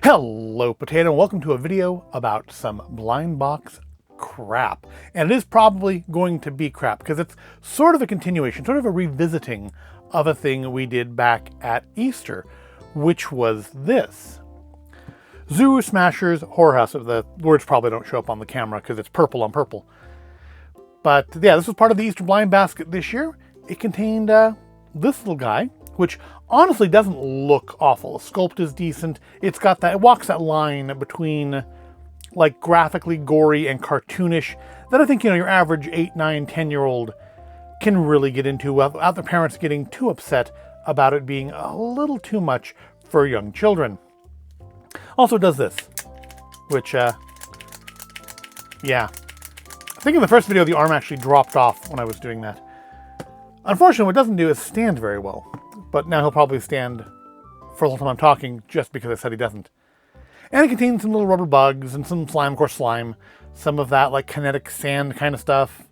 Hello Potato, and welcome to a video about some blind box crap. And it is probably going to be crap because it's sort of a continuation, sort of a revisiting of a thing we did back at Easter, which was this. Zuru Smashers Horror House. The words probably don't show up on the camera because it's purple on purple. But yeah, this was part of the Easter blind basket this year. It contained this little guy, which honestly doesn't look awful. The sculpt is decent. It's got that, it walks that line between like graphically gory and cartoonish that I think, you know, your average 8, 9, 10-year-old can really get into without their parents getting too upset about it being a little too much for young children. Also does this, which, yeah. I think in the first video, the arm actually dropped off when I was doing that. Unfortunately, what it doesn't do is stand very well. But now he'll probably stand for the whole time I'm talking just because I said he doesn't. And it contains some little rubber bugs and some slime, of course slime. Some of that like kinetic sand kind of stuff.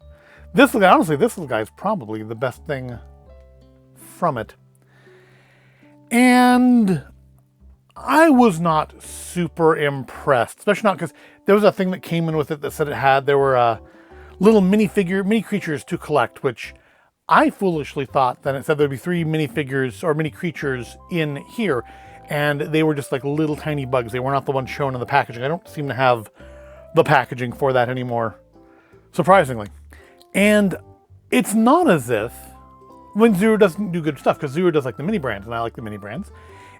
This little guy, honestly, this little guy is probably the best thing from it. And I was not super impressed, especially not because there was a thing that came in with it that said there were little mini creatures to collect, which I foolishly thought that it said there'd be 3 minifigures or mini creatures in here, and they were just like little tiny bugs. They were not the ones shown in the packaging. I don't seem to have the packaging for that anymore, surprisingly. And it's not as if, when Zuru doesn't do good stuff, because Zuru does like the mini brands, and I like the mini brands.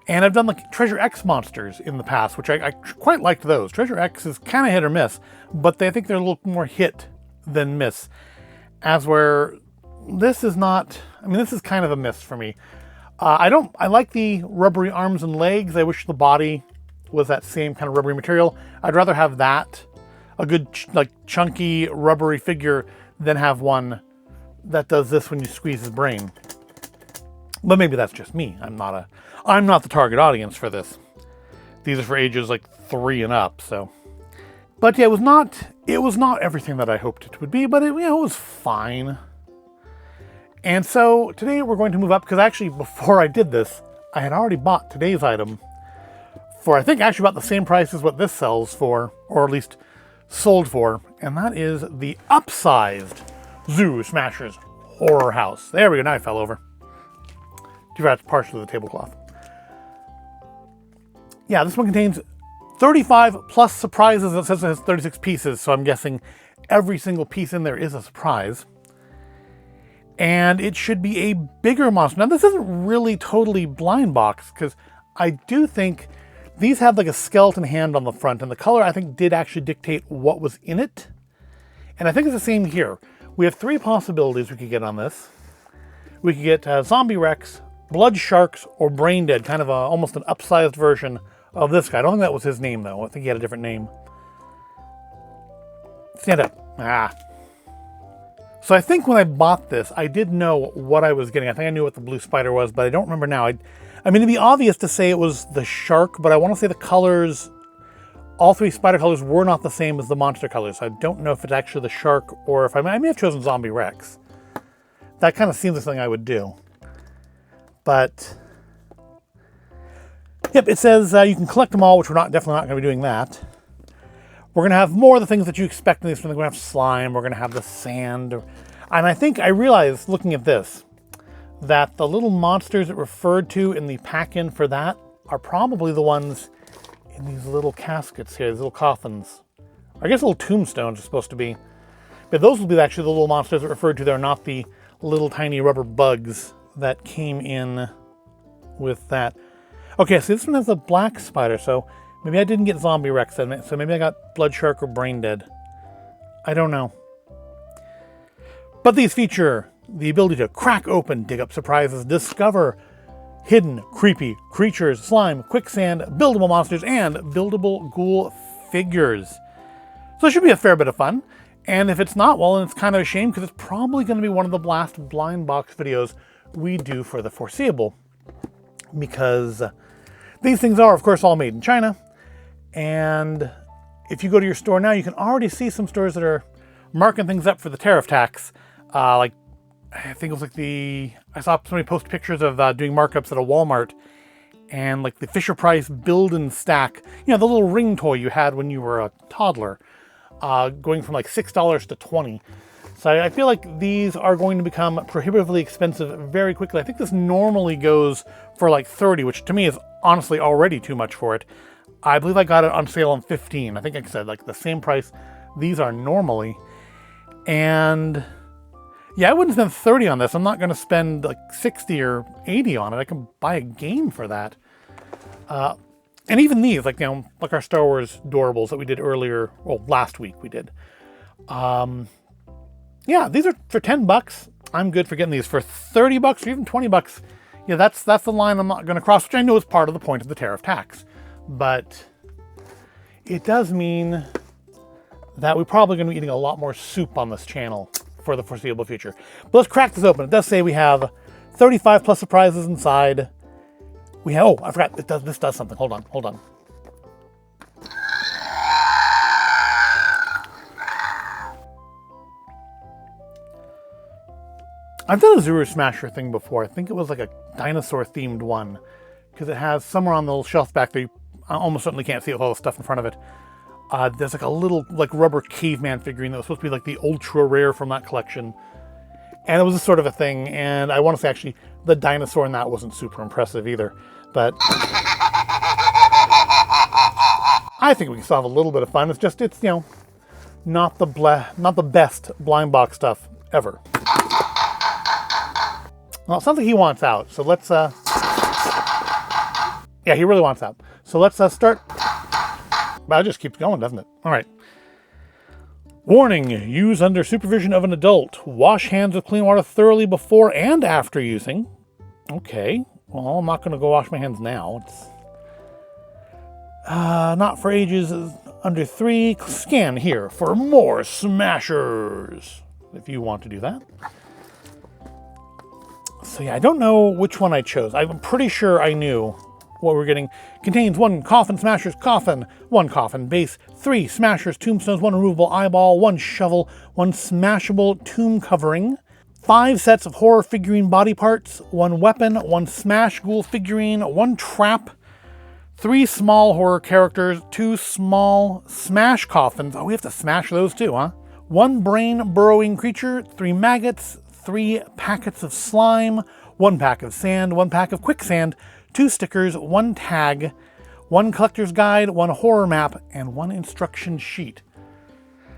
And I've done like Treasure X monsters in the past, which I quite liked those. Treasure X is kind of hit or miss, but I think they're a little more hit than miss. As where this is not, I mean, this is kind of a miss for me. I like the rubbery arms and legs. I wish the body was that same kind of rubbery material. I'd rather have that, a good like chunky rubbery figure, than have one that does this when you squeeze his brain. But maybe that's just me. I'm not the target audience for this. These are for ages like 3 and up, so. But yeah, it was not everything that I hoped it would be, but it was fine. And so today we're going to move up, because actually before I did this, I had already bought today's item for, I think, actually about the same price as what this sells for, or at least sold for, and that is the upsized Zuru Smashers Horror House. There we go, now I fell over. Too bad it's partially the tablecloth. Yeah, this one contains 35 plus surprises. It says it has 36 pieces, so I'm guessing every single piece in there is a surprise. And it should be a bigger monster. Now, this isn't really totally blind box, because I do think these have like a skeleton hand on the front, and the color, I think, did actually dictate what was in it. And I think it's the same here. We have 3 possibilities we could get on this. We could get Zombie Rex, Blood Sharks, or Brain Dead, kind of almost an upsized version of this guy. I don't think that was his name, though. I think he had a different name. Stand up. So I think when I bought this, I did know what I was getting. I think I knew what the blue spider was, but I don't remember now. I mean, it'd be obvious to say it was the shark, but I want to say the colors, all 3 spider colors were not the same as the monster colors. So I don't know if it's actually the shark, or if I may have chosen Zombie Rex. That kind of seems like something I would do. But, yep, it says you can collect them all, which we're definitely not going to be doing that. We're going to have more of the things that you expect in this. We're going to have slime. We're going to have the sand. And I think I realized, looking at this, that the little monsters it referred to in the pack-in for that are probably the ones in these little caskets here, these little coffins. I guess little tombstones are supposed to be. But those will be actually the little monsters it referred to. They're not the little tiny rubber bugs that came in with that. Okay, so this one has a black spider, so maybe I didn't get Zombie Rex in it, so maybe I got Blood Shark or Brain Dead. I don't know. But these feature the ability to crack open, dig up surprises, discover hidden, creepy creatures, slime, quicksand, buildable monsters, and buildable ghoul figures. So it should be a fair bit of fun. And if it's not, well, then it's kind of a shame, because it's probably going to be one of the last blind box videos we do for the foreseeable. Because these things are, of course, all made in China. And if you go to your store now, you can already see some stores that are marking things up for the tariff tax. Like, I think it was like I saw somebody post pictures of doing markups at a Walmart, and like the Fisher-Price build and stack, you know, the little ring toy you had when you were a toddler, going from like $6 to $20. So I feel like these are going to become prohibitively expensive very quickly. I think this normally goes for like $30, which to me is honestly already too much for it. I believe I got it on sale on $15. I think I said like the same price these are normally. And yeah, I wouldn't spend $30 on this. I'm not going to spend like $60 or $80 on it. I can buy a game for that. And even these, like, you know, like our Star Wars Doorables that we did earlier, well, last week we did. Yeah, these are for $10. I'm good for getting these for $30 or even $20. Yeah, that's the line I'm not going to cross, which I know is part of the point of the tariff tax. But it does mean that we're probably going to be eating a lot more soup on this channel for the foreseeable future. But let's crack this open. It does say we have 35 plus surprises inside. We have, oh, I forgot, this does something. Hold on. I've done a Zuru Smasher thing before. I think it was like a dinosaur themed one, because it has somewhere on the little shelf back there, you almost certainly can't see it with all the stuff in front of it. There's like a little like rubber caveman figurine that was supposed to be like the ultra rare from that collection. And it was a sort of a thing, and I want to say actually the dinosaur in that wasn't super impressive either. But I think we can still have a little bit of fun. It's you know, not the best blind box stuff ever. Well, it sounds like he wants out, so let's yeah, he really wants out. So let's start. But it just keeps going, doesn't it? All right. Warning, use under supervision of an adult. Wash hands with clean water thoroughly before and after using. Okay. Well, I'm not going to go wash my hands now. It's not for ages under 3. Scan here for more smashers, if you want to do that. So yeah, I don't know which one I chose. I'm pretty sure I knew what we're getting. Contains 1 coffin smashers coffin, 1 coffin base, 3 smashers tombstones, 1 removable eyeball, 1 shovel, 1 smashable tomb covering, 5 sets of horror figurine body parts, 1 weapon, 1 smash ghoul figurine, 1 trap, 3 small horror characters, 2 small smash coffins. Oh, we have to smash those too, huh? 1 brain burrowing creature, 3 maggots, 3 packets of slime, 1 pack of sand, 1 pack of quicksand, 2 stickers, 1 tag, 1 collector's guide, 1 horror map, and 1 instruction sheet.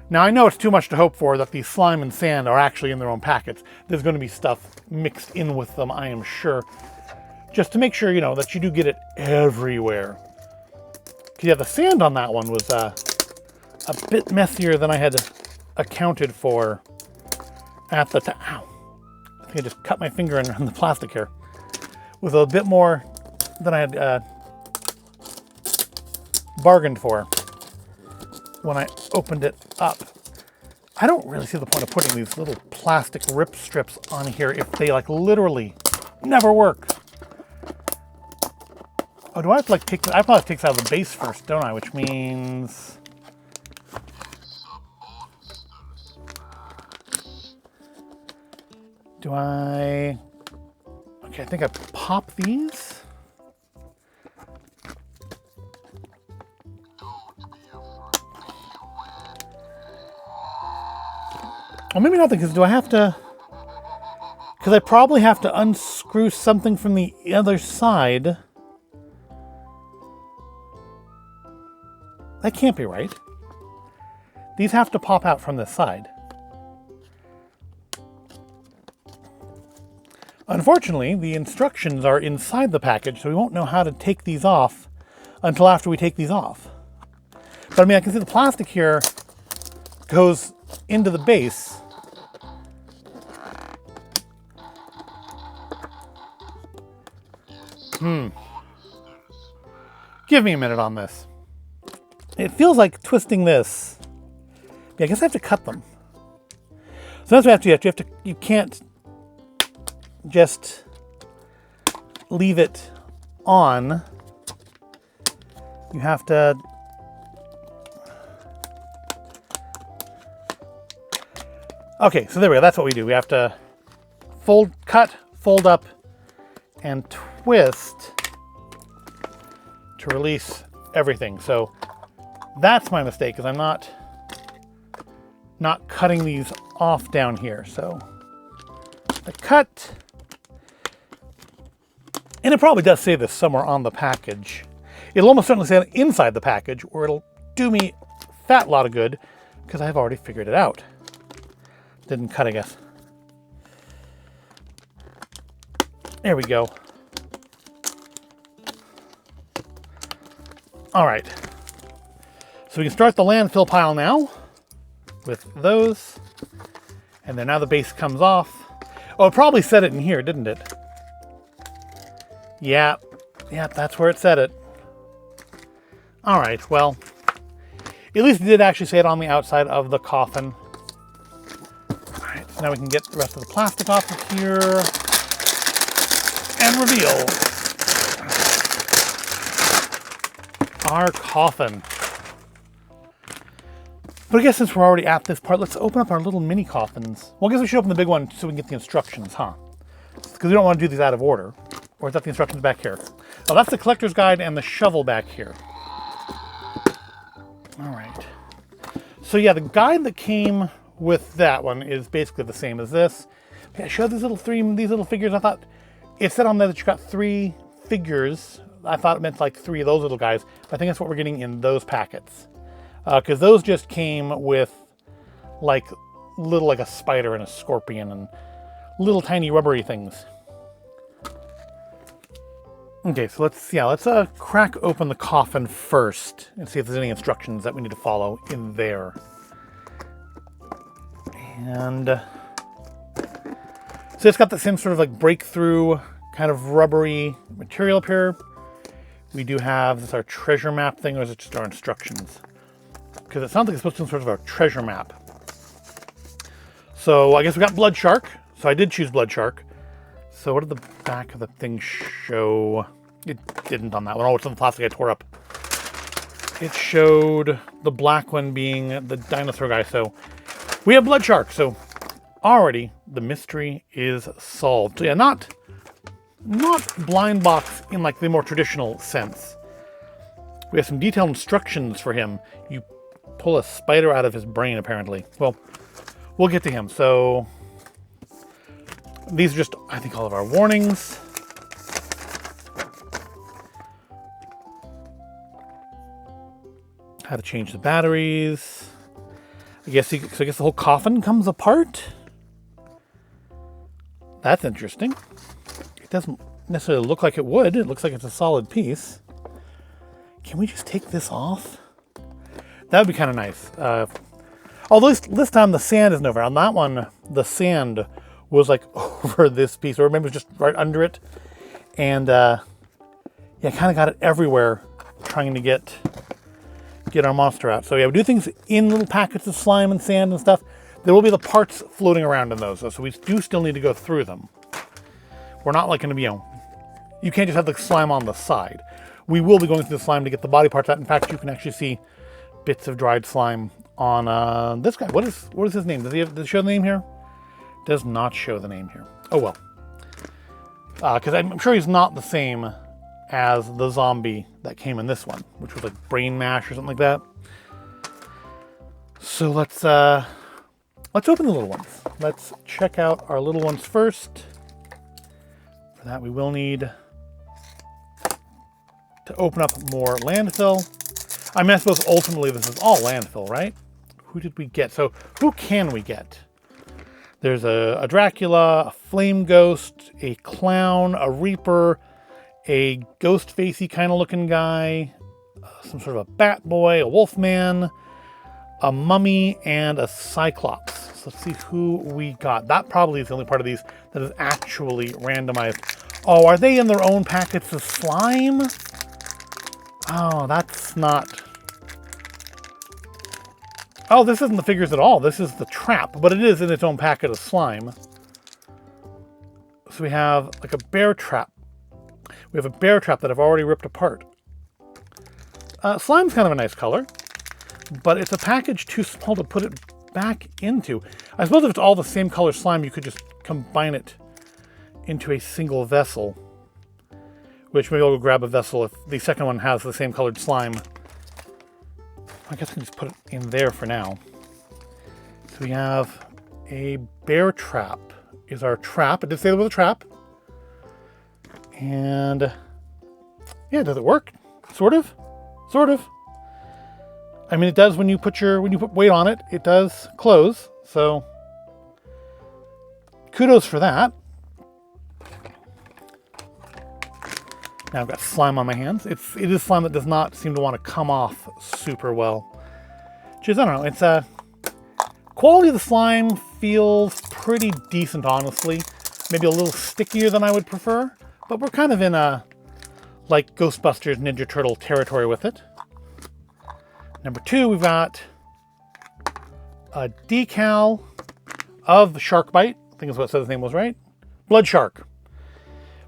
Now I know it's too much to hope for that the slime and sand are actually in their own packets. There's going to be stuff mixed in with them, I am sure. Just to make sure, you know, that you do get it everywhere. Because yeah, the sand on that one was a bit messier than I had accounted for at the time. Ow. I think I just cut my finger on the plastic here. With a bit more than I had bargained for when I opened it up. I don't really see the point of putting these little plastic rip strips on here if they like literally never work. Oh, do I have to like take, I probably take this out of the base first, don't I? Which means, do I, okay, I think I pop these. Well, maybe not, because do I have to, because I probably have to unscrew something from the other side. That can't be right. These have to pop out from this side. Unfortunately, the instructions are inside the package, so we won't know how to take these off until after we take these off. But I mean, I can see the plastic here goes into the base. Give me a minute on this. It feels like twisting this. Yeah, I guess I have to cut them. So that's what you have to. You can't just leave it on. You have to. Okay, so there we go. That's what we do. We have to cut, fold up, and twist to release everything. So that's my mistake, because I'm not cutting these off down here. So the cut, and it probably does say this somewhere on the package. It'll almost certainly say it inside the package, or it'll do me a fat lot of good, because I've already figured it out. Didn't cut, I guess. There we go. All right. So we can start the landfill pile now with those. And then now the base comes off. Oh, it probably said it in here, didn't it? Yeah, that's where it said it. All right, well, at least it did actually say it on the outside of the coffin. All right, so now we can get the rest of the plastic off of here and reveal our coffin. But I guess since we're already at this part, let's open up our little mini coffins. Well, I guess we should open the big one so we can get the instructions, huh? Because we don't want to do these out of order. Or is that the instructions back here? Oh, that's the collector's guide and the shovel back here. All right. So yeah, the guide that came with that one is basically the same as this. Okay, I showed these little figures. I thought it said on there that you got 3 figures. I thought it meant like 3 of those little guys. But I think that's what we're getting in those packets. Because those just came with like a spider and a scorpion and little tiny rubbery things. Okay, so let's crack open the coffin first and see if there's any instructions that we need to follow in there. And so it's got the same sort of like breakthrough kind of rubbery material up here. We do have this our treasure map thing, or is it just our instructions? Because it sounds like it's supposed to be sort of our treasure map. So I guess we got blood shark. So I did choose blood shark. So what did the back of the thing show? It didn't on that one. Oh, it's on the plastic I tore up. It showed the black one being the dinosaur guy. So we have blood shark. So already the mystery is solved. So yeah, not blind box in like the more traditional sense. We have some detailed instructions for him. You pull a spider out of his brain, apparently. Well, we'll get to him. So these are just, I think, all of our warnings. How to change the batteries. I guess the whole coffin comes apart. That's interesting. It doesn't necessarily look like it would. It looks like it's a solid piece. Can we just take this off? That would be kind of nice. Although this time the sand isn't over. On that one, the sand was like over this piece, or maybe it was just right under it. And yeah, kind of got it everywhere trying to get our monster out. So yeah, we do things in little packets of slime and sand and stuff. There will be the parts floating around in those, so we do still need to go through them. We're not like going to be, you can't just have the slime on the side. We will be going through the slime to get the body parts out. In fact, you can actually see bits of dried slime on this guy. What is his name? Does it show the name here? Does not show the name here. Oh well. Because I'm sure he's not the same as the zombie that came in this one, which was like brain mash or something like that. So let's open the little ones. Let's check out our little ones first. For that, we will need to open up more landfill. I mean, I suppose ultimately this is all landfill, right? Who did we get? So who can we get? There's a Dracula, a flame ghost, a clown, a reaper, a ghost facey kind of looking guy, some sort of a bat boy, a wolfman, a mummy, and a cyclops. So let's see who we got. That probably is the only part of these that is actually randomized. Oh, are they in their own packets of slime? Oh, that's not... Oh, this isn't the figures at all. This is the trap, but it is in its own packet of slime. So we have like a bear trap. We have a bear trap that I've already ripped apart. Slime's kind of a nice color, but it's a package too small to put it back into. I suppose if it's all the same color slime, you could just combine it into a single vessel. which maybe I'll go grab a vessel if the second one has the same colored slime. I guess I can just put it in there for now. So we have a bear trap is our trap. It did say there was a trap. And yeah, does it work? Sort of. Sort of. I mean, it does when you put weight on it, it does close. So kudos for that. Now I've got slime on my hands. It is slime that does not seem to want to come off super well. Just, I don't know, it's quality of the slime feels pretty decent, honestly. Maybe a little stickier than I would prefer, but we're kind of in a like Ghostbusters Ninja Turtle territory with it. Number 2, we've got a decal of Shark Bite. I think is what it said his name was, right? Blood Shark.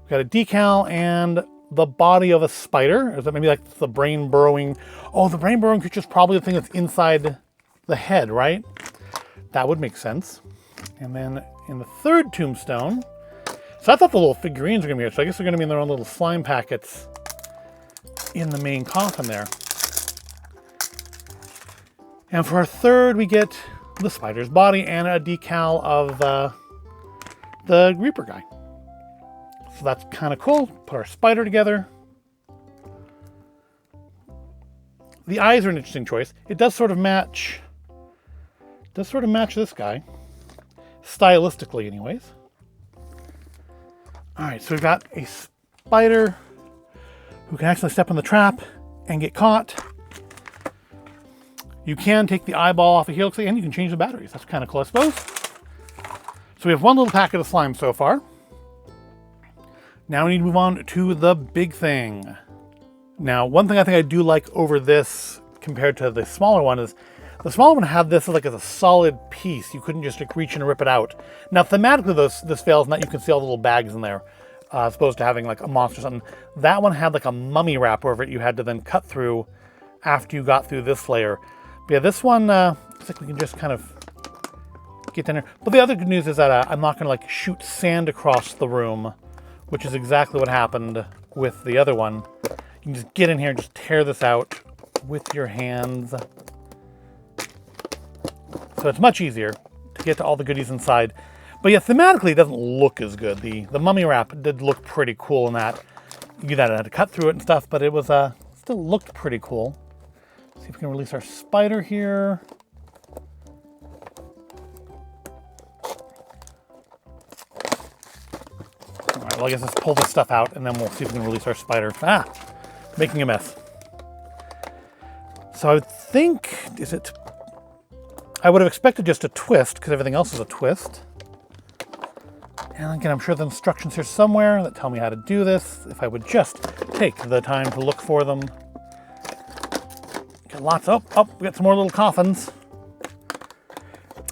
We've got a decal and the body of a spider. Or is that maybe like the brain burrowing? Oh, the brain burrowing creature is probably the thing that's inside the head, right? That would make sense. And then in the third tombstone, so I thought the little figurines were going to be here, so I guess they're going to be in their own little slime packets in the main coffin there. And for our third, we get the spider's body and a decal of the Reaper guy. So that's kind of cool. Put our spider together. The eyes are an interesting choice. It does sort of match. This guy, stylistically, anyways. All right, so we've got a spider who can actually step in the trap and get caught. You can take the eyeball off the helix and you can change the batteries. That's kind of cool, I suppose. So we have one little packet of slime so far. Now we need to move on to the big thing. Now, one thing I think I do like over this compared to the smaller one is the smaller one had this as a solid piece. You couldn't just like reach in and rip it out. Now, thematically, this fails in that you can see all the little bags in there, as opposed to having like a monster or something. That one had like a mummy wrap over it you had to then cut through after you got through this layer. But yeah, this one, looks like we can just kind of get down there. But the other good news is that I'm not going to like shoot sand across the room, which is exactly what happened with the other one. You can just get in here and just tear this out with your hands. So it's much easier to get to all the goodies inside. But yeah, thematically, it doesn't look as good. The mummy wrap did look pretty cool in that. You had to cut through it and stuff, but it was still looked pretty cool. See if we can release our spider here. All right, well, I guess let's pull this stuff out and then we'll see if we can release our spider. Making a mess. So I would think, I would have expected just a twist because everything else is a twist. And again, I'm sure the instructions here somewhere that tell me how to do this. If I would just take the time to look for them. Got lots. We got some more little coffins. Do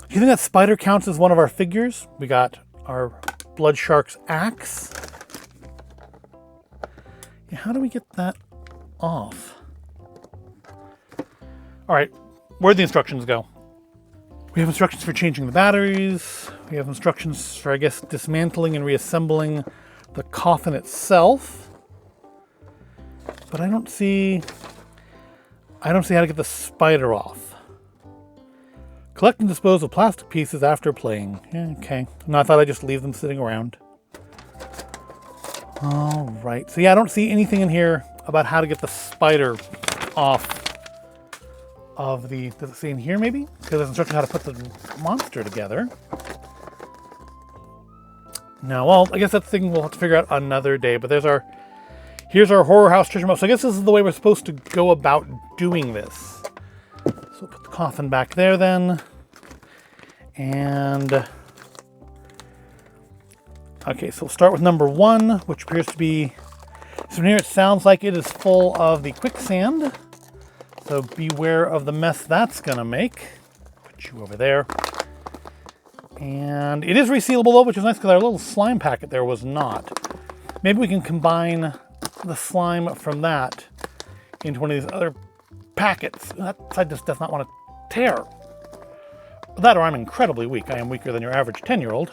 you think that spider counts as one of our figures? We got our blood shark's axe. Yeah, how do we get that off? All right, where'd the instructions go? We have instructions for changing the batteries. We have instructions for, I guess, dismantling and reassembling the coffin itself. But I don't see how to get the spider off. Collect and dispose of plastic pieces after playing. Yeah, okay. No, I thought I'd just leave them sitting around. All right. So yeah, I don't see anything in here about how to get the spider off of the, does it say in here maybe? Because there's instructions how to put the monster together. No, well, I guess that's the thing we'll have to figure out another day. But here's our horror house treasure map. So I guess this is the way we're supposed to go about doing this. So we'll put the coffin back there then. And okay, so we'll start with number 1, which appears to be, so here it sounds like it is full of the quicksand. So beware of the mess that's gonna make. Put you over there. And it is resealable though, which is nice because our little slime packet there was not. Maybe we can combine the slime from that into one of these other packets. That side just does not want to tear. That or I'm incredibly weak. I am weaker than your average 10-year-old.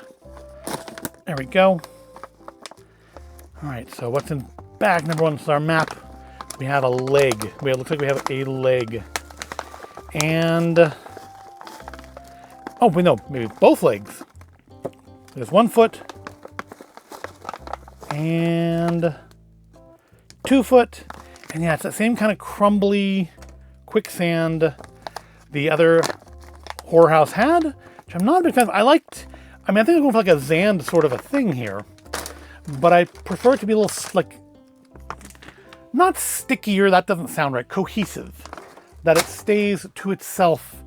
There we go. All right, so what's in bag number 1. This is our map. We have a leg. It looks like we have a leg. And, oh, no, maybe both legs. There's 1 foot. And 2 foot. And yeah, it's that same kind of crumbly quicksand the other horror house had, which I'm not a big fan of. I think I'm going for like a Zand sort of a thing here. But I prefer it to be a little, like, not stickier, that doesn't sound right, cohesive. That it stays to itself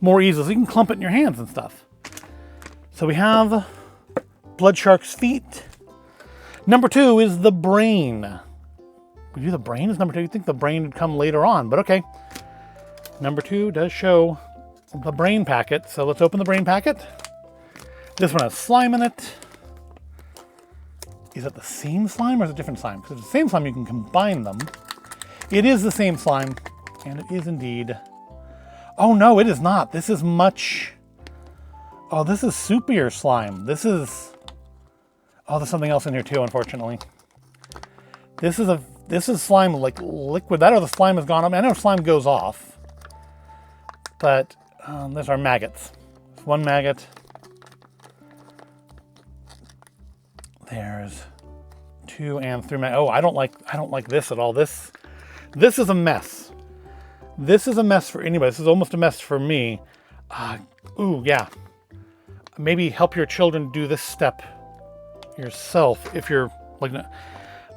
more easily. So you can clump it in your hands and stuff. So we have Blood Shark's feet. Number 2 is the brain. We do the brain as number 2. You'd think the brain would come later on, but okay. Number 2 does show the brain packet. So let's open the brain packet. This one has slime in it. Is it the same slime or is it a different slime? Because if it's the same slime, you can combine them. It is the same slime, and it is indeed... Oh no, it is not. This is much... Oh, this is soupier slime. This is... Oh, there's something else in here too, unfortunately. This is slime like liquid. That or the slime has gone up. I know slime goes off. But there's our maggots. There's 1 maggot. There's 2 and 3 maggots. Oh, I don't like this at all. This is a mess. This is a mess for anybody. This is almost a mess for me. Ooh, yeah. Maybe help your children do this step yourself if you're like,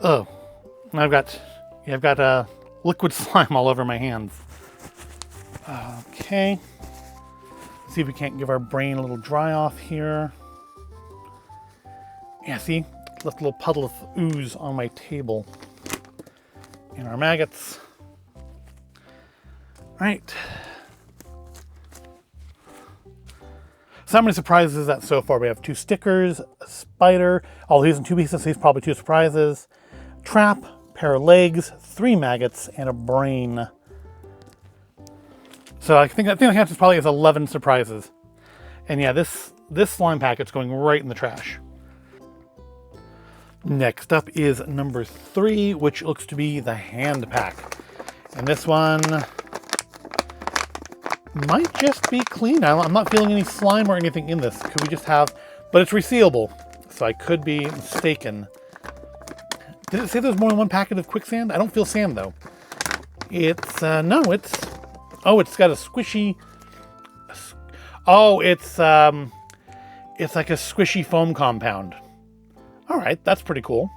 oh, I've got liquid slime all over my hands. Okay. See if we can't give our brain a little dry off here. Yeah, see? Left a little puddle of ooze on my table. And our maggots. Right. So how many surprises is that so far? We have 2 stickers, a spider, all these in 2 pieces, so these probably 2 surprises. Trap, pair of legs, 3 maggots, and a brain. So I think that counts as probably as 11 surprises. And yeah, this slime packet's going right in the trash. Next up is number 3, which looks to be the hand pack. And this one might just be clean. I'm not feeling any slime or anything in this. Could we just have, but it's resealable, so I could be mistaken. Did it say there's more than 1 packet of quicksand? I don't feel sand though. It's, no, it's, oh, it's got a squishy, oh, it's like a squishy foam compound. All right, that's pretty cool.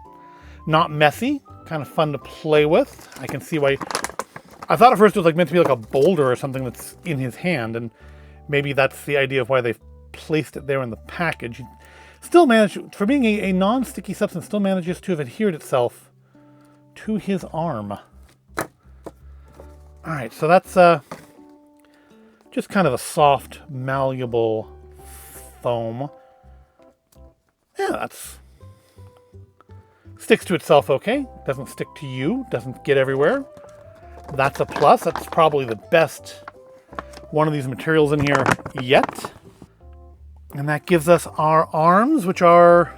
Not messy, kind of fun to play with. I can see why. I thought at first it was like meant to be like a boulder or something that's in his hand, and maybe that's the idea of why they've placed it there in the package. Still managed, for being a non-sticky substance, still manages to have adhered itself to his arm. All right, so that's just kind of a soft, malleable foam. Yeah, that's... Sticks to itself okay. Doesn't stick to you. Doesn't get everywhere. That's a plus. That's probably the best one of these materials in here yet. And that gives us our arms, which are...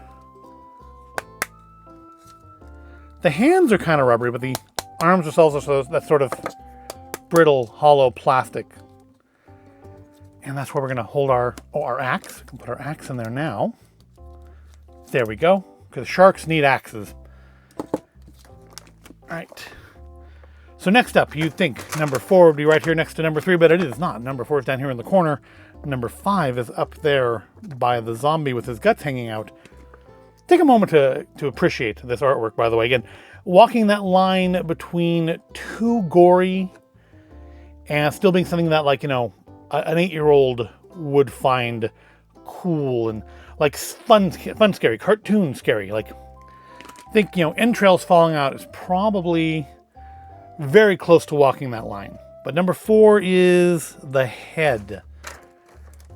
The hands are kind of rubbery, but the arms themselves are that sort of brittle, hollow plastic. And that's where we're going to hold our axe. We can put our axe in there now. There we go. Because sharks need axes. All right. So next up, you'd think number 4 would be right here next to number 3, but it is not. Number 4 is down here in the corner. Number 5 is up there by the zombie with his guts hanging out. Take a moment to appreciate this artwork, by the way. Again, walking that line between too gory and still being something that, like, you know, an 8-year-old would find cool and like fun scary, cartoon scary. Like, I think, you know, entrails falling out is probably very close to walking that line. But number 4 is the head.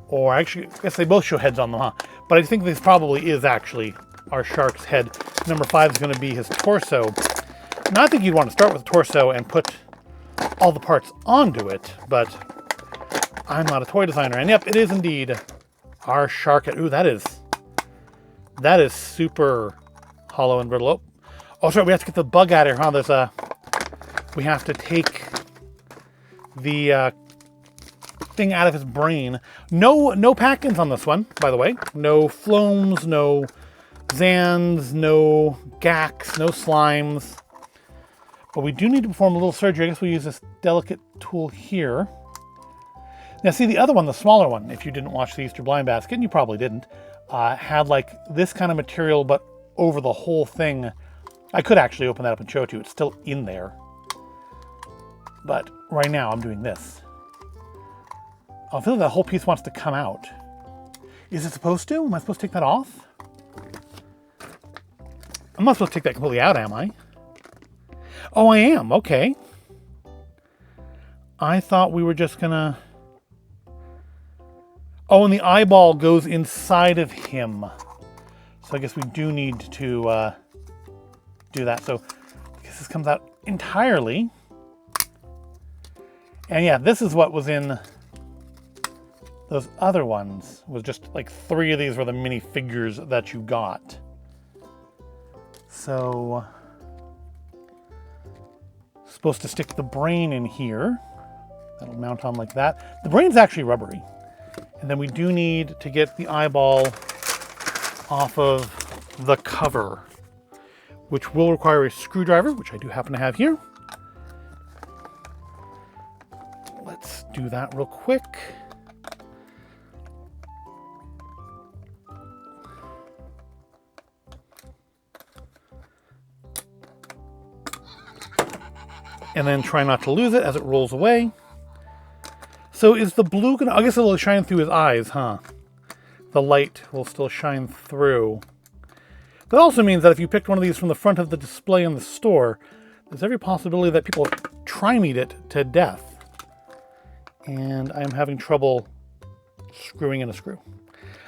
Or actually, I guess they both show heads on them, huh? But I think this probably is actually our shark's head. Number 5 is going to be his torso. Now, I think you'd want to start with the torso and put all the parts onto it, but I'm not a toy designer. And yep, it is indeed our shark head. Ooh, that is super hollow and brittle. Oh, sorry, we have to get the bug out of here, huh? There's a... We have to take the thing out of his brain. No pack-ins on this one, by the way. No floams, no Zans, no Gax, no slimes. But we do need to perform a little surgery. I guess we'll use this delicate tool here. Now see, the other one, the smaller one, if you didn't watch the Easter Blind Basket, and you probably didn't, had like this kind of material, but over the whole thing. I could actually open that up and show it to you. It's still in there. But right now I'm doing this. I feel like that whole piece wants to come out. Is it supposed to? Am I supposed to take that off? I'm not supposed to take that completely out, am I? Oh, I am. Okay. I thought we were just gonna... Oh, and the eyeball goes inside of him. So I guess we do need to do that. So I guess this comes out entirely. And yeah, this is what was in those other ones. It was just like 3 of these were the mini figures that you got. So supposed to stick the brain in here. That'll mount on like that. The brain's actually rubbery. And then we do need to get the eyeball off of the cover, which will require a screwdriver, which I do happen to have here. Let's do that real quick. And then try not to lose it as it rolls away. So is the blue gonna... I guess it'll shine through his eyes, huh? The light will still shine through. That also means that if you picked one of these from the front of the display in the store, there's every possibility that people try-meat it to death. And I'm having trouble screwing in a screw.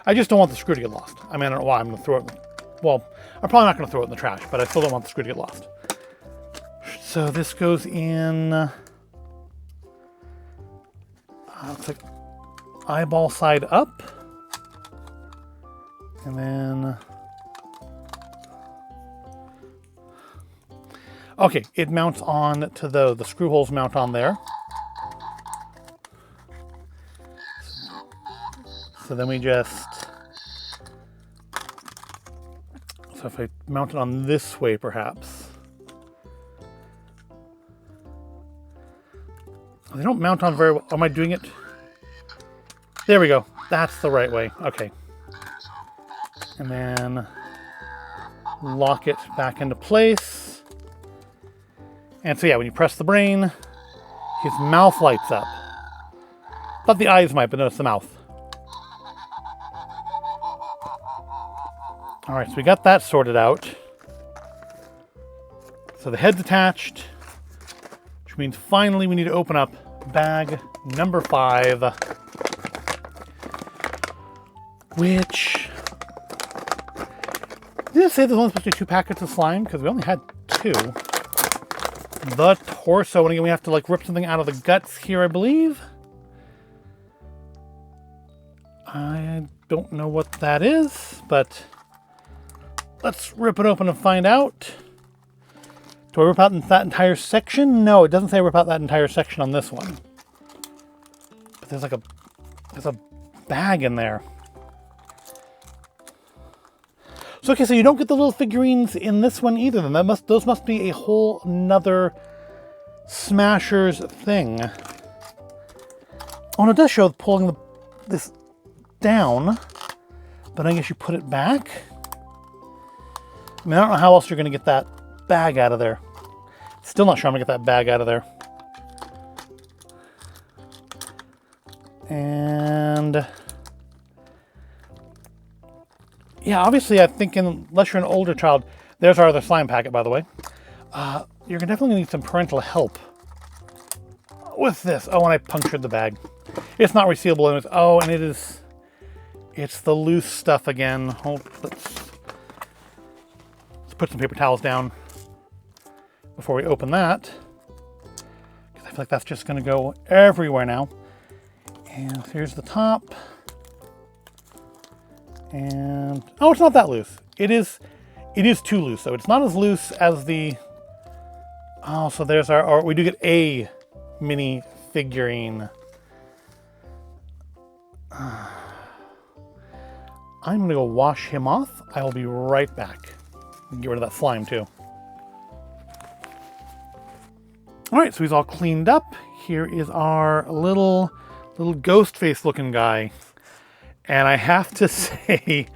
I just don't want the screw to get lost. I mean, I don't know why I'm going to throw it... Well, I'm probably not going to throw it in the trash, but I still don't want the screw to get lost. So this goes in... looks like eyeball side up. And then... Okay, it mounts on to the screw holes mount on there. So then we just... So if I mount it on this way, perhaps. They don't mount on very well. Am I doing it? There we go. That's the right way. Okay. And then lock it back into place. And so yeah, when you press the brain, his mouth lights up. Thought the eyes might, but no, it's the mouth. All right, so we got that sorted out. So the head's attached, which means finally we need to open up bag number 5, which... Did it say there's only supposed to be 2 packets of slime? Because we only had 2. The torso, and again we have to like rip something out of the guts here, I believe. I don't know what that is, but let's rip it open and find out. Do I rip out that entire section? No, it doesn't say rip out that entire section on this one. But there's like there's a bag in there. So okay, so you don't get the little figurines in this one either. Then those must be a whole nother Smashers thing. Oh, and it does show pulling this down, but I guess you put it back. I mean, I don't know how else you're going to get that bag out of there. Still not sure I'm going to get that bag out of there. And yeah, obviously I think unless you're an older child, there's our other slime packet, by the way. You're definitely going to need some parental help with this. Oh, and I punctured the bag. It's not resealable. Anyways. Oh, and it's the loose stuff again. Oh, let's put some paper towels down before we open that, because I feel like that's just going to go everywhere now. And here's the top. And oh, it's not that loose. It is It is too loose, though. It's not as loose as the... Oh, so there's our... We do get a mini figurine. I'm going to go wash him off. I will be right back. Get rid of that slime, too. All right, so he's all cleaned up. Here is our little ghost face looking guy. And I have to say,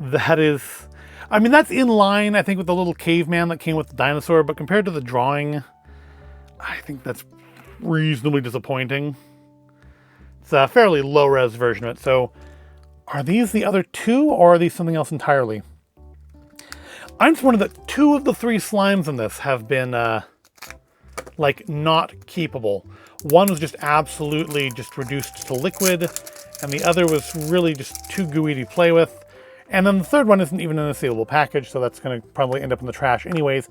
that is... I mean, that's in line, I think, with the little caveman that came with the dinosaur, but compared to the drawing, I think that's reasonably disappointing. It's a fairly low-res version of it. So, are these the other two, or are these something else entirely? I'm just wondering that 2 of the 3 slimes in this have been, like, not keepable. One was just absolutely just reduced to liquid, and the other was really just too gooey to play with. And then the third one isn't even in a sealable package, so that's going to probably end up in the trash anyways.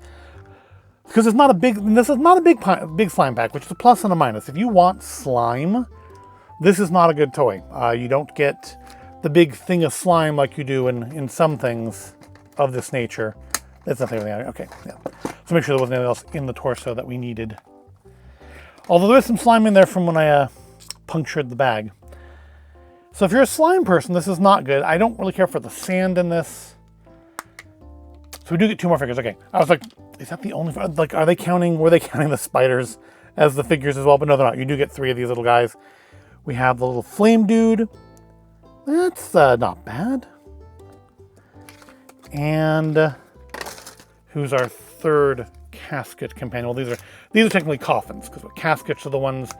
Because it's not a big, this is not a big slime pack, which is a plus and a minus. If you want slime, this is not a good toy. You don't get the big thing of slime like you do in some things of this nature. That's nothing really, okay, yeah. So make sure there wasn't anything else in the torso that we needed. Although there is some slime in there from when I punctured the bag. So if you're a slime person, this is not good. I don't really care for the sand in this. So we do get 2 more figures. Okay, I was like, is that the only, like, were they counting the spiders as the figures as well? But no, they're not. You do get 3 of these little guys. We have the little flame dude. That's not bad. And who's our third casket companion? Well, these are technically coffins, because caskets are the ones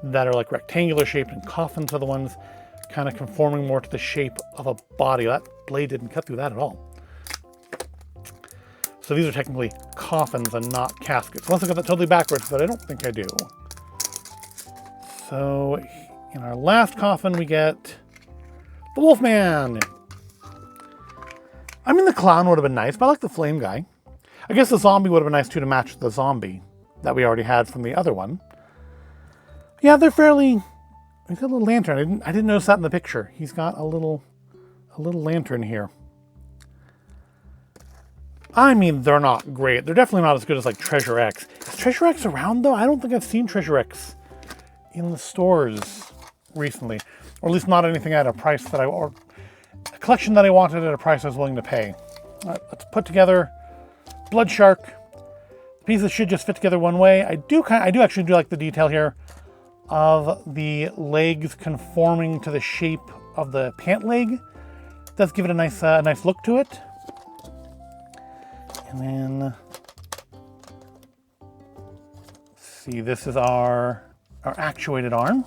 that are like rectangular shaped, and coffins are the ones kind of conforming more to the shape of a body. That blade didn't cut through that at all. So these are technically coffins and not caskets. Unless I got that totally backwards, but I don't think I do. So in our last coffin, we get the Wolfman. I mean, the clown would have been nice, but I like the flame guy. I guess the zombie would have been nice too, to match the zombie that we already had from the other one. Yeah, they're fairly... He's got a little lantern. I didn't notice that in the picture. He's got a little lantern here. I mean, they're not great. They're definitely not as good as like Treasure X. Is Treasure X around though? I don't think I've seen Treasure X in the stores recently, or at least not anything at a price that or a collection that I wanted at a price I was willing to pay. All right, let's put together Blood Shark. The pieces should just fit together one way. I do actually like the detail here of the legs conforming to the shape of the pant leg. Does give it a nice look to it. And then, let's see, this is our actuated arm.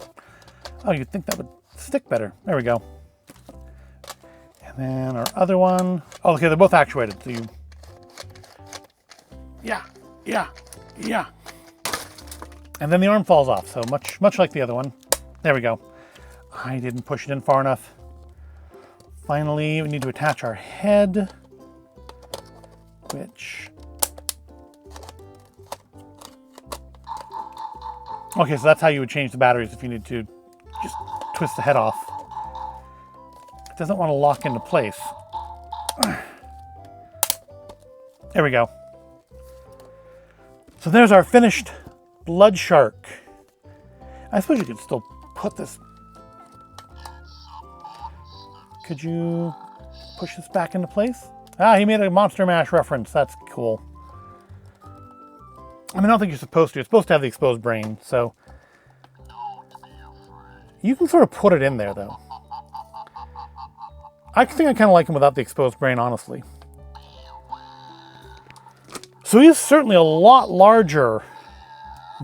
Oh, you'd think that would stick better. There we go. And then our other one. Oh, okay, they're both actuated. So you, yeah. And then the arm falls off, so much like the other one. There we go. I didn't push it in far enough. Finally, we need to attach our head, which... Okay, so that's how you would change the batteries if you need to just twist the head off. It doesn't want to lock into place. There we go. So there's our finished Blood Shark. I suppose you could still put this... Could you push this back into place? Ah, he made a Monster Mash reference. That's cool. I mean, I don't think you're supposed to. You're supposed to have the exposed brain, so... You can sort of put it in there, though. I think I kind of like him without the exposed brain, honestly. So he is certainly a lot larger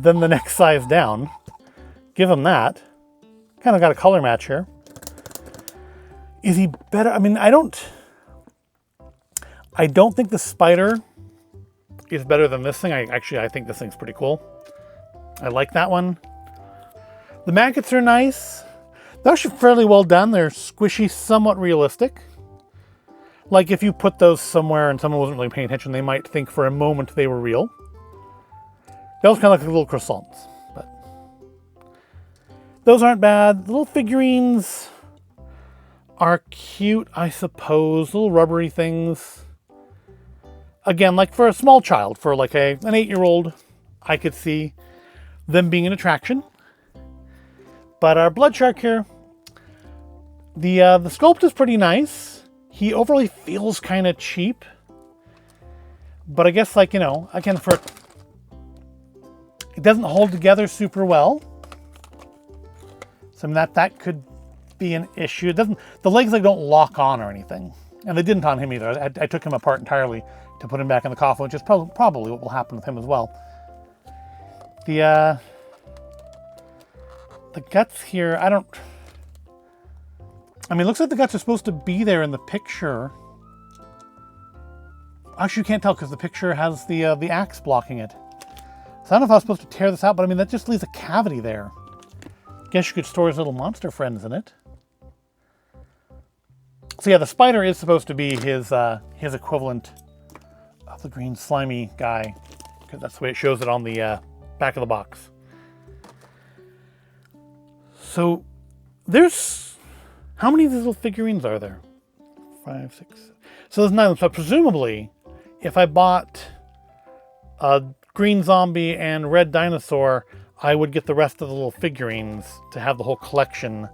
than the next size down. Give him that. Kind of got a color match here. Is he better? I mean, I don't think the spider is better than this thing. I think this thing's pretty cool. I like that one. The maggots are nice. They're actually fairly well done. They're squishy, somewhat realistic. Like if you put those somewhere and someone wasn't really paying attention, they might think for a moment they were real. They also kind of look like little croissants, but those aren't bad. The little figurines are cute, I suppose. Little rubbery things. again, like for a small child, for like an 8-year-old, I could see them being an attraction. But our blood shark here, the sculpt is pretty nice. He overly feels kind of cheap. But I guess, like, you know, again, it doesn't hold together super well. So I mean, that could be an issue. It doesn't, the legs like don't lock on or anything. And they didn't on him either. I took him apart entirely to put him back in the coffin, which is probably what will happen with him as well. The guts here, I mean, it looks like the guts are supposed to be there in the picture. Actually, you can't tell because the picture has the axe blocking it. So I don't know if I was supposed to tear this out, but I mean, that just leaves a cavity there. Guess you could store his little monster friends in it. So yeah, the spider is supposed to be his equivalent of the green slimy guy, because that's the way it shows it on the back of the box. So there's, how many of these little figurines are there? 5, 6. So there's 9 of them. So presumably, if I bought a green zombie and red dinosaur, I would get the rest of the little figurines to have the whole collection.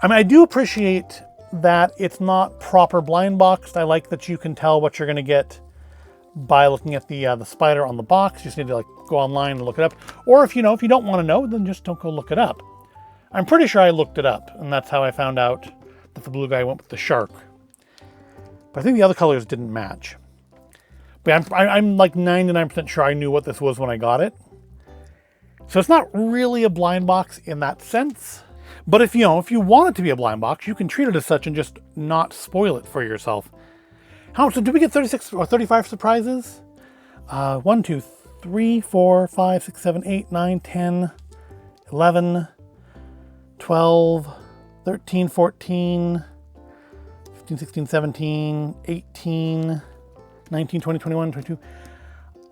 I mean, I do appreciate that it's not proper blind boxed. I like that you can tell what you're going to get by looking at the spider on the box. You just need to like go online and look it up. Or if you don't want to know, then just don't go look it up. I'm pretty sure I looked it up, and that's how I found out that the blue guy went with the shark. But I think the other colors didn't match. But I'm like 99% sure I knew what this was when I got it. So it's not really a blind box in that sense. But if you want it to be a blind box, you can treat it as such and just not spoil it for yourself. So did we get 36 or 35 surprises? 1, 2, 3, 4, 5, 6, 7, 8, 9, 10, 11, 12, 13, 14, 15, 16, 17, 18, 19, 20, 21, 22.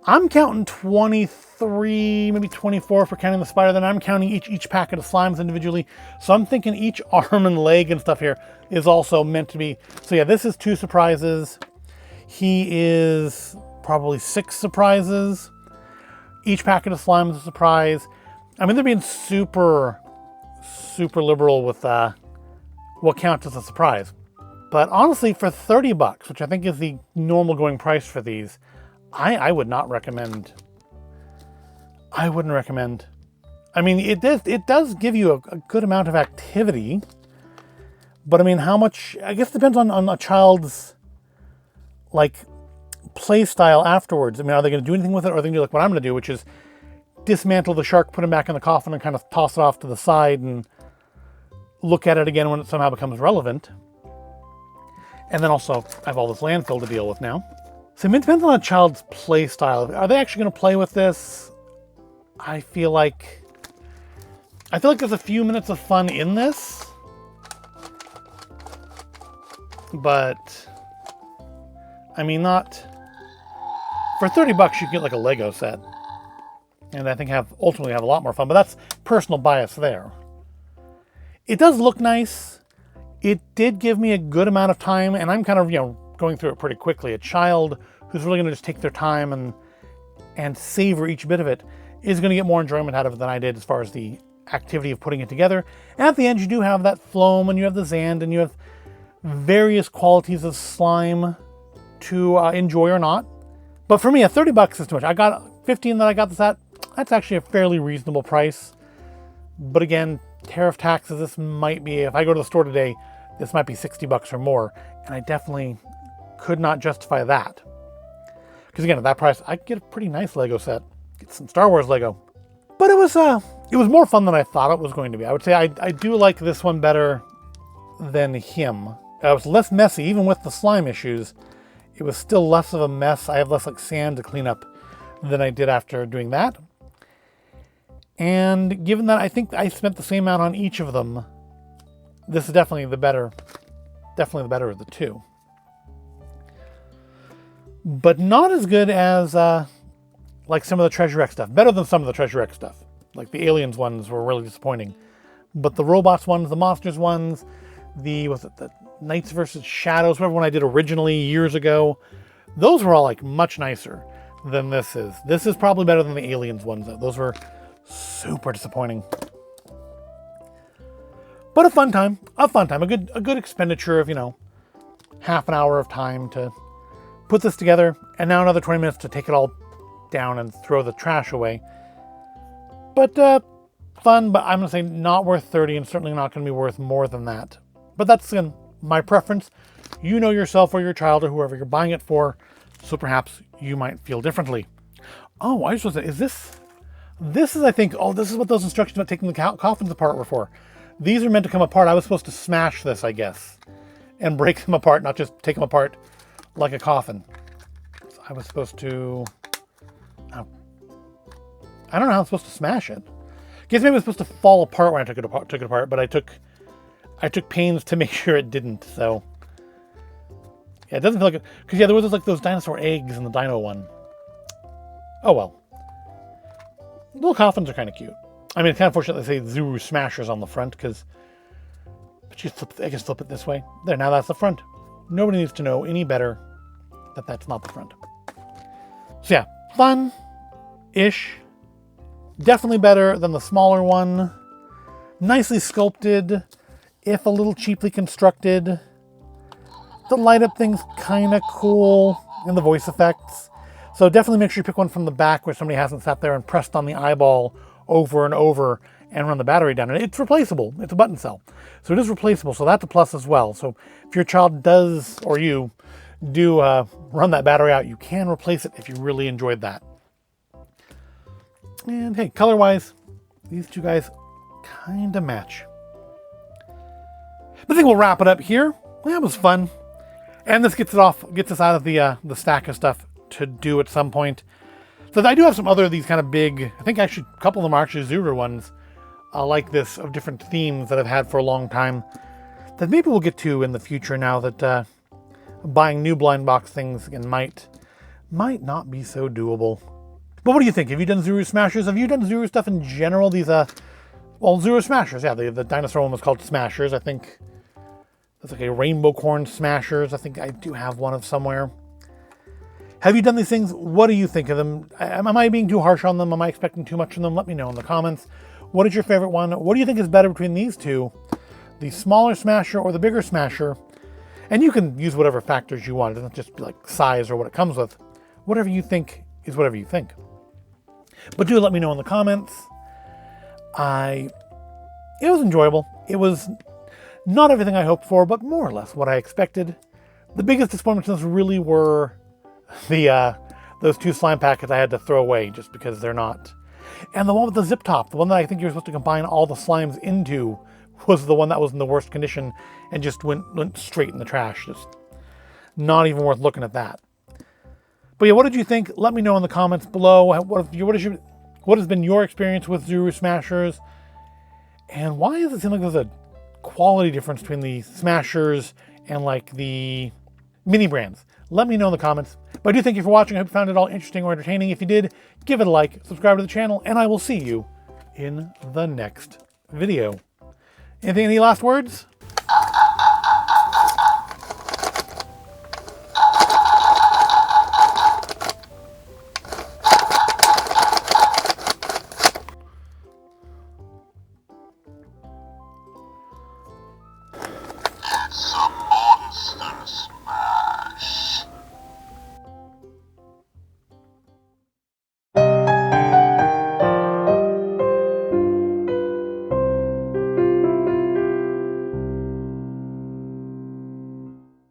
I'm counting 23, maybe 24 if we're counting the spider. Then I'm counting each packet of slimes individually. So I'm thinking each arm and leg and stuff here is also meant to be. So yeah, this is 2 surprises. He is probably 6 surprises. Each packet of slime is a surprise. I mean, they're being super liberal with what counts as a surprise. But honestly, for $30, which I think is the normal going price for these, I would not recommend. I wouldn't recommend. I mean, it does give you a good amount of activity, but I mean, how much? I guess it depends on a child's like play style afterwards. I mean, are they going to do anything with it, or are they going to do like what I'm going to do, which is dismantle the shark, put him back in the coffin, and kind of toss it off to the side and look at it again when it somehow becomes relevant. And then also, I have all this landfill to deal with now. So it depends on a child's play style. Are they actually going to play with this? I feel like there's a few minutes of fun in this, but I mean, not for $30. You can get like a Lego set, and I think ultimately have a lot more fun. But that's personal bias there. It does look nice. It did give me a good amount of time, and I'm kind of going through it pretty quickly. A child who's really going to just take their time and savor each bit of it is going to get more enjoyment out of it than I did as far as the activity of putting it together. And at the end, you do have that phloem, and you have the Zand, and you have various qualities of slime to enjoy or not. But for me, at $30 is too much. I got 15 that I got this at. That's actually a fairly reasonable price. But again, tariff taxes, this might be, if I go to the store today, this might be $60 or more. And I definitely could not justify that. Because again, at that price, I could get a pretty nice Lego set. Get some Star Wars Lego. But it was more fun than I thought it was going to be. I would say I do like this one better than him. It was less messy, even with the slime issues. It was still less of a mess. I have less like sand to clean up than I did after doing that. And given that I think I spent the same amount on each of them, this is definitely the better of the two. But not as good as like some of the Treasure X stuff. Better than some of the Treasure X stuff. Like the Aliens ones were really disappointing. But the Robots ones, the Monsters ones, the Knights versus Shadows, whatever one I did originally years ago, Those were all like much nicer than this is. This is probably better than the Aliens ones though. Those were super disappointing. But a fun time, a good expenditure of, you know, half an hour of time to put this together, and now another 20 minutes to take it all down and throw the trash away. But fun, but I'm gonna say not worth 30 and certainly not gonna be worth more than that. But that's, again, my preference. You know yourself or your child or whoever you're buying it for, so perhaps you might feel differently. Oh, I just was, is this is, I think, oh, this is what those instructions about taking the coffins apart were for. These are meant to come apart. I was supposed to smash this, I guess, and break them apart, not just take them apart like a coffin. So I was supposed to, I don't know how I'm supposed to smash it. I guess maybe it was supposed to fall apart when I took it apart, but I took pains to make sure it didn't, so. Yeah, it doesn't feel like it, because yeah, there was like those dinosaur eggs in the dino one. Oh well. Little coffins are kind of cute. I mean, it's kind of fortunate they say Zuru Smashers on the front, because, but you flip, I guess flip it this way. There, now that's the front. Nobody needs to know any better that that's not the front. So yeah, fun-ish. Definitely better than the smaller one. Nicely sculpted, if a little cheaply constructed. The light up thing's kind of cool, and the voice effects. So definitely make sure you pick one from the back where somebody hasn't sat there and pressed on the eyeball over and over and run the battery down. And it's replaceable. It's a button cell. So it is replaceable. So that's a plus as well. So if your child does, or you do run that battery out, you can replace it if you really enjoyed that. And hey, color-wise, these two guys kind of match. I think we'll wrap it up here. Well, that was fun. And this gets us out of the stack of stuff to do at some point. So I do have some other of these kind of big, I think actually a couple of them are actually Zuru ones like this, of different themes that I've had for a long time that maybe we'll get to in the future now that buying new blind box things again might not be so doable. But what do you think? Have you done Zuru Smashers? Have you done Zuru stuff in general? These, well, Zuru Smashers, yeah, the dinosaur one was called Smashers. I think that's like a rainbow corn Smashers. I think I do have one of somewhere. Have you done these things? What do you think of them? Am I being too harsh on them? Am I expecting too much from them? Let me know in the comments. What is your favorite one? What do you think is better between these two? The smaller Smasher or the bigger Smasher? And you can use whatever factors you want. It doesn't just be like size or what it comes with. Whatever you think is whatever you think. But do let me know in the comments. It was enjoyable. It was not everything I hoped for, but more or less what I expected. The biggest disappointments really were those two slime packets I had to throw away just because they're not. And the one with the zip top, the one that I think you're supposed to combine all the slimes into, was the one that was in the worst condition and just went straight in the trash. Just not even worth looking at that. But yeah, what did you think? Let me know in the comments below. What has been your experience with Zuru Smashers? And why does it seem like there's a quality difference between the Smashers and like the mini brands? Let me know in the comments. But I do thank you for watching. I hope you found it all interesting or entertaining. If you did, give it a like, subscribe to the channel, and I will see you in the next video. Any last words?